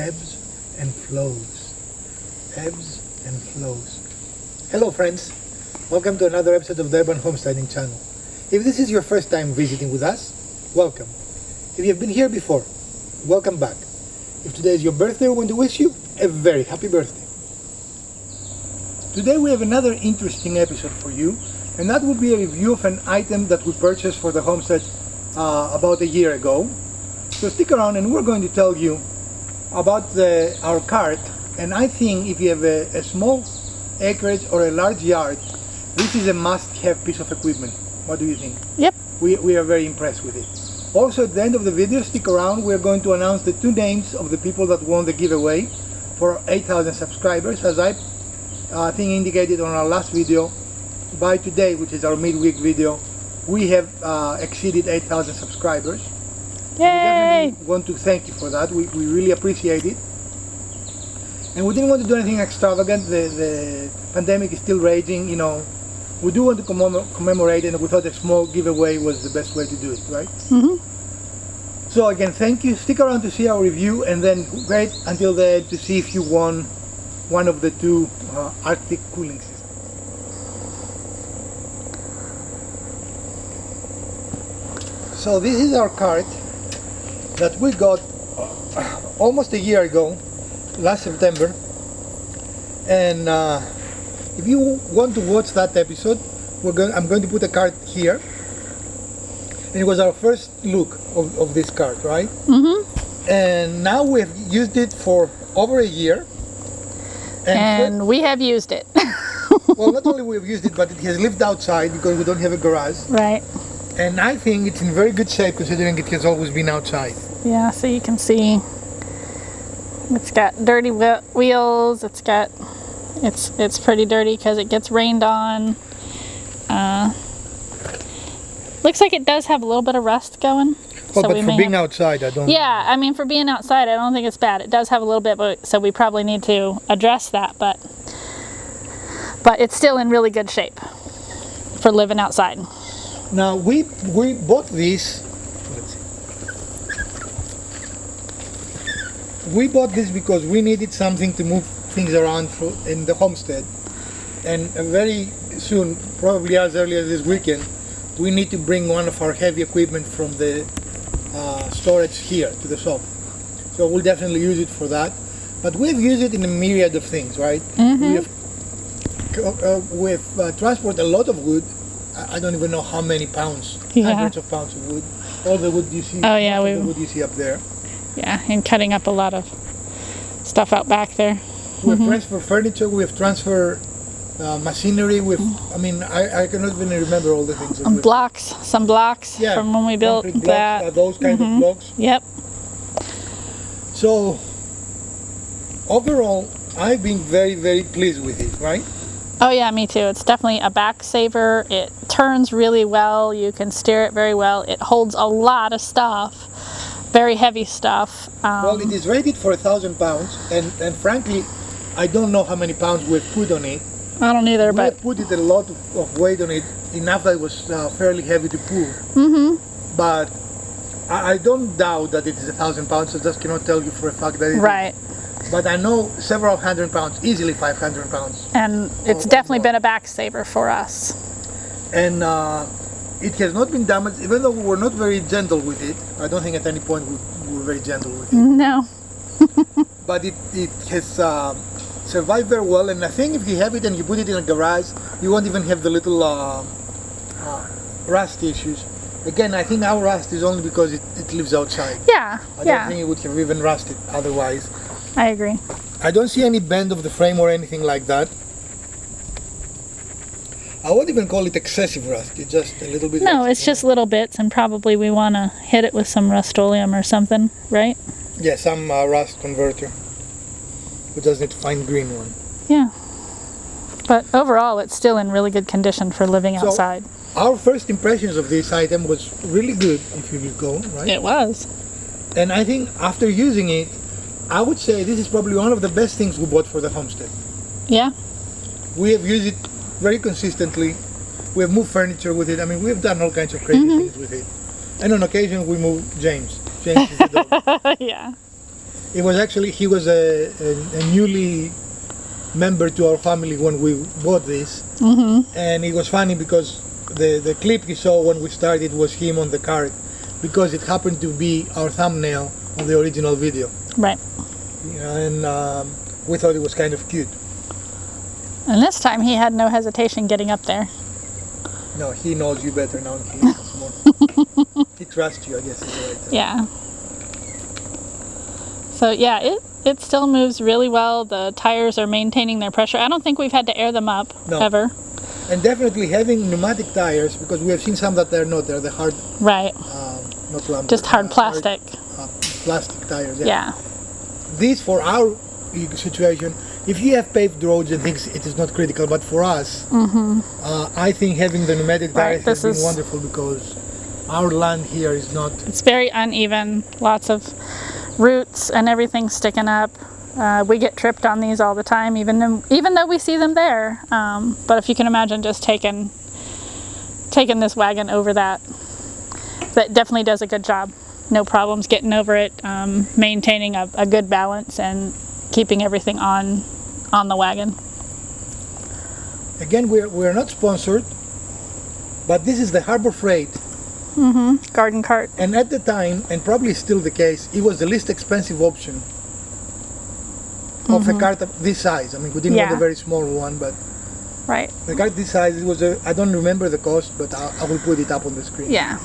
ebbs and flows. Ebbs and flows. Hello friends, welcome to another episode of the Urban Homesteading Channel. If this is your first time visiting with us, welcome. If you've been here before, welcome back. If today is your birthday, we want to wish you a very happy birthday. Today we have another interesting episode for you, and that will be a review of an item that we purchased for the homestead about a year ago. So stick around and we're going to tell you about our cart. And I think if you have a small acreage or a large yard, this is a must-have piece of equipment. What do you think? Yep. We are very impressed with it. Also, at the end of the video, stick around. We're going to announce the two names of the people that won the giveaway for 8,000 subscribers. As I think indicated on our last video, by today, which is our midweek video, we have exceeded 8,000 subscribers. Yay! We definitely want to thank you for that. We really appreciate it. And we didn't want to do anything extravagant. The pandemic is still raging, you know. We do want to commemorate, and we thought a small giveaway was the best way to do it, right? Mm-hmm. So again, thank you. Stick around to see our review, and then wait until the end to see if you won one of the two Arctic cooling systems. So this is our cart that we got almost a year ago, last September. And if you want to watch that episode, I'm going to put a cart here. And it was our first look of this cart, right? Mm-hmm. And now we've used it for over a year. And we have used it. Well, not only we've used it, but it has lived outside because we don't have a garage. Right. And I think it's in very good shape considering it has always been outside. Yeah, so you can see it's got dirty wheels. It's pretty dirty because it gets rained on. Looks like it does have a little bit of rust going. Well, so but for being outside, I don't... Yeah, I mean, for being outside, I don't think it's bad. It does have a little bit, so we probably need to address that, but it's still in really good shape for living outside. Now, we bought this... Let's see. We bought this because we needed something to move things around in the homestead. And very soon, probably as early as this weekend, we need to bring one of our heavy equipment from the storage here to the shop. So we'll definitely use it for that. But we've used it in a myriad of things, right? Mm-hmm. We've transported a lot of wood. I don't even know how many pounds, hundreds of pounds of wood. All the wood you see, the wood you see up there. Yeah, and cutting up a lot of stuff out back there. We've transferred furniture, we've transferred machinery, I cannot even remember all the things. Some blocks from when we built that. Those kind of blocks. Yep. So, overall, I've been very, very pleased with it, right? Oh yeah, me too. It's definitely a back saver. It turns really well. You can steer it very well. It holds a lot of stuff, very heavy stuff. Well, it is rated for 1,000 pounds, and frankly, I don't know how many pounds we've put on it. I don't either, but we put it a lot of weight on it, enough that it was fairly heavy to pull. Mm-hmm. But I don't doubt that it is 1,000 pounds. I just cannot tell you for a fact that it right. is. But I know several hundred pounds, easily 500 pounds. And it's definitely been a back saver for us. And it has not been damaged, even though we were not very gentle with it. I don't think at any point we were very gentle with it. No. But it has survived very well, and I think if you have it and you put it in a garage, you won't even have the little rust issues. Again, I think our rust is only because it lives outside. Yeah, I don't think it would have even rusted otherwise. I agree. I don't see any bend of the frame or anything like that. I won't even call it excessive rust. It's just a little bit. No, it's just little bits, and probably we want to hit it with some Rust-Oleum or something, right? Yeah, some rust converter. We just need to find green one. Yeah. But overall, it's still in really good condition for living outside. Our first impressions of this item was really good, if you recall, right? It was. And I think after using it, I would say this is probably one of the best things we bought for the homestead. Yeah. We have used it very consistently. We have moved furniture with it. I mean, we have done all kinds of crazy things with it. And on occasion, we move James. James is the dog. Yeah. It was actually, he was a newly member to our family when we bought this. And it was funny because the clip you saw when we started was him on the cart, because it happened to be our thumbnail on the original video. Right. You know, and we thought it was kind of cute. And this time he had no hesitation getting up there. No, he knows you better now. He trusts you, I guess is the right term. Yeah. So yeah, it still moves really well. The tires are maintaining their pressure. I don't think we've had to air them up ever. And definitely having pneumatic tires, because we have seen some that are not. They're the hard, right? not lumber, Just hard plastic. Plastic tires. Yeah. These, for our situation, if you have paved roads and things, it is not critical. But for us, I think having the pneumatic tires has been wonderful, because our land here is not. It's very uneven. Lots of roots and everything sticking up. We get tripped on these all the time, even though we see them there. But if you can imagine just taking this wagon over that definitely does a good job. No problems getting over it, maintaining a good balance and keeping everything on the wagon. Again, we're not sponsored, but this is the Harbor Freight. Garden cart. And at the time, and probably still the case, it was the least expensive option of a cart of this size. I mean, we didn't want a very small one, but right. the cart this size, it was I don't remember the cost, but I will put it up on the screen. Yeah.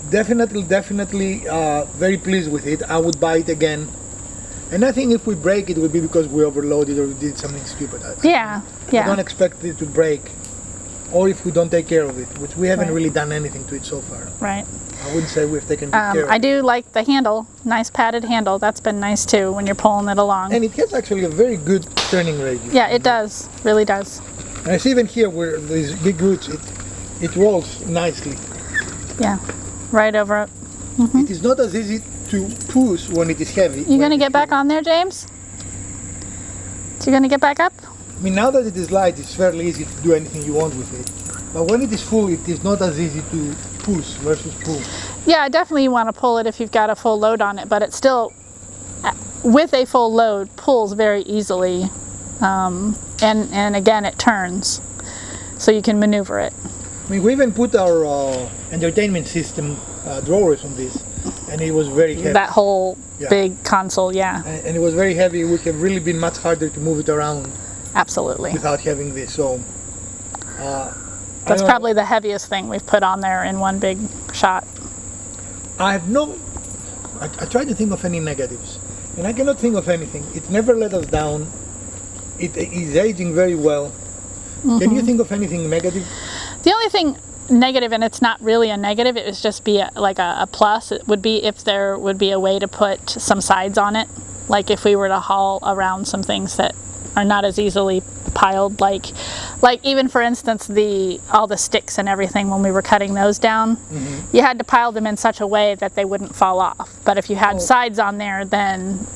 Definitely, very pleased with it. I would buy it again. And I think if we break it, it would be because we overloaded or we did something stupid. I don't expect it to break, or if we don't take care of it, which we haven't really done anything to it so far. Right. I wouldn't say we've taken good care of it. I do like the handle, nice padded handle. That's been nice too when you're pulling it along. And it has actually a very good turning radius. Yeah, it does. Really does. And I see even here where these big roots, it rolls nicely. Yeah, right over it. It is not as easy to push when it is heavy. You gonna get back on there, James? You gonna get back up? I mean, now that it is light, it's fairly easy to do anything you want with it. But when it is full, it is not as easy to push versus pull. Yeah, definitely you want to pull it if you've got a full load on it, but it still, with a full load, pulls very easily. And again, it turns, so you can maneuver it. I mean, we even put our entertainment system drawers on this, and it was very heavy. That whole big console, yeah. And it was very heavy. It would have really been much harder to move it around. Absolutely. Without having this, so. That's probably the heaviest thing we've put on there in one big shot. I tried to think of any negatives, and I cannot think of anything. It never let us down. It is aging very well. Can you think of anything negative? The only thing negative, and it's not really a negative, it would just be like a plus, it would be if there would be a way to put some sides on it. Like if we were to haul around some things that are not as easily piled, like even for instance all the sticks and everything when we were cutting those down, you had to pile them in such a way that they wouldn't fall off. But if you had sides on there, then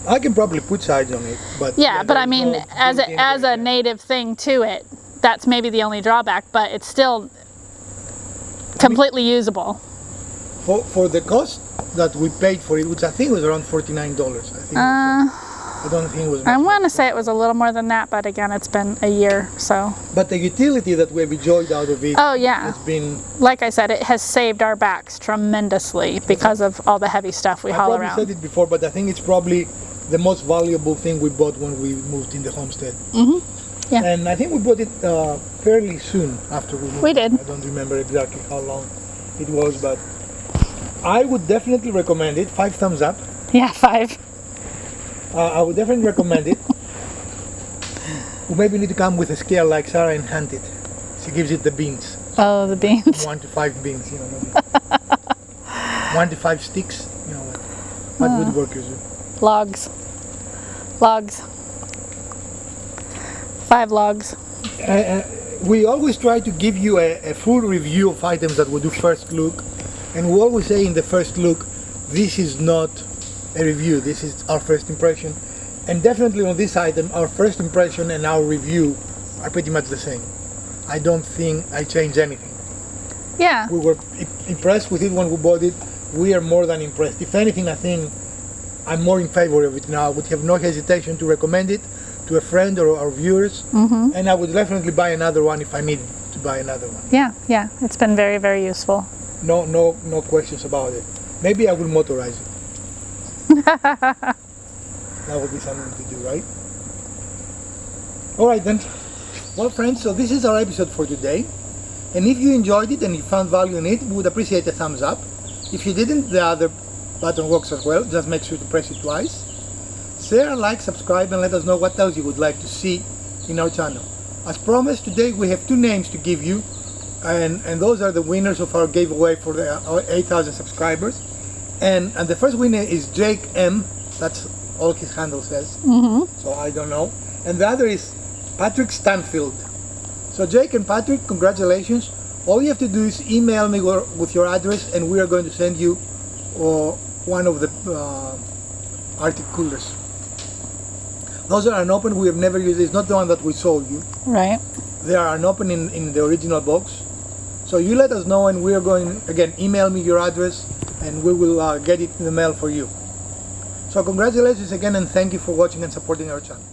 I can probably put sides on it, but but I mean, as a native thing to it, that's maybe the only drawback, but it's still completely usable. For the cost that we paid for it, which I think was around $49, I don't think it was much. I want to say it was a little more than that, but again, it's been a year, so. But the utility that we've enjoyed out of it has been... Like I said, it has saved our backs tremendously because of all the heavy stuff we haul around. I probably said it before, but I think it's probably the most valuable thing we bought when we moved in the homestead. Yeah. And I think we bought it fairly soon after we moved. We did. I don't remember exactly how long it was, but I would definitely recommend it. 5 thumbs up. Yeah, 5. I would definitely recommend it. We maybe need to come with a scale like Sarah and hunt it. She gives it the beans. Oh, the beans. 1 to 5 beans, you know. 1 to 5 sticks, you know. What woodworkers do. Logs. 5 logs. We always try to give you a full review of items that we do first look, and we always say in the first look, this is not a review, this is our first impression. And definitely on this item, our first impression and our review are pretty much the same. I don't think I changed anything. Yeah. We were impressed with it when we bought it. We are more than impressed. If anything, I think I'm more in favor of it now. I would have no hesitation to recommend it to a friend or our viewers, and I would definitely buy another one if I need to buy another one. Yeah, yeah, it's been very, very useful. No questions about it. Maybe I will motorize it. That would be something to do, right? All right then. Well, friends, so this is our episode for today. And if you enjoyed it and you found value in it, we would appreciate a thumbs up. If you didn't, the other button works as well. Just make sure to press it twice. Share, like, subscribe, and let us know what else you would like to see in our channel. As promised, today we have 2 names to give you, and those are the winners of our giveaway for our 8,000 subscribers. And the first winner is Jake M. That's all his handle says. So I don't know. And the other is Patrick Stanfield. So Jake and Patrick, congratulations. All you have to do is email me with your address, and we are going to send you one of the Arctic coolers. Those are unopened. We have never used it. It's not the one that we sold you. Right. They are unopened in the original box. So you let us know, and we are going, again, email me your address, and we will get it in the mail for you. So congratulations again, and thank you for watching and supporting our channel.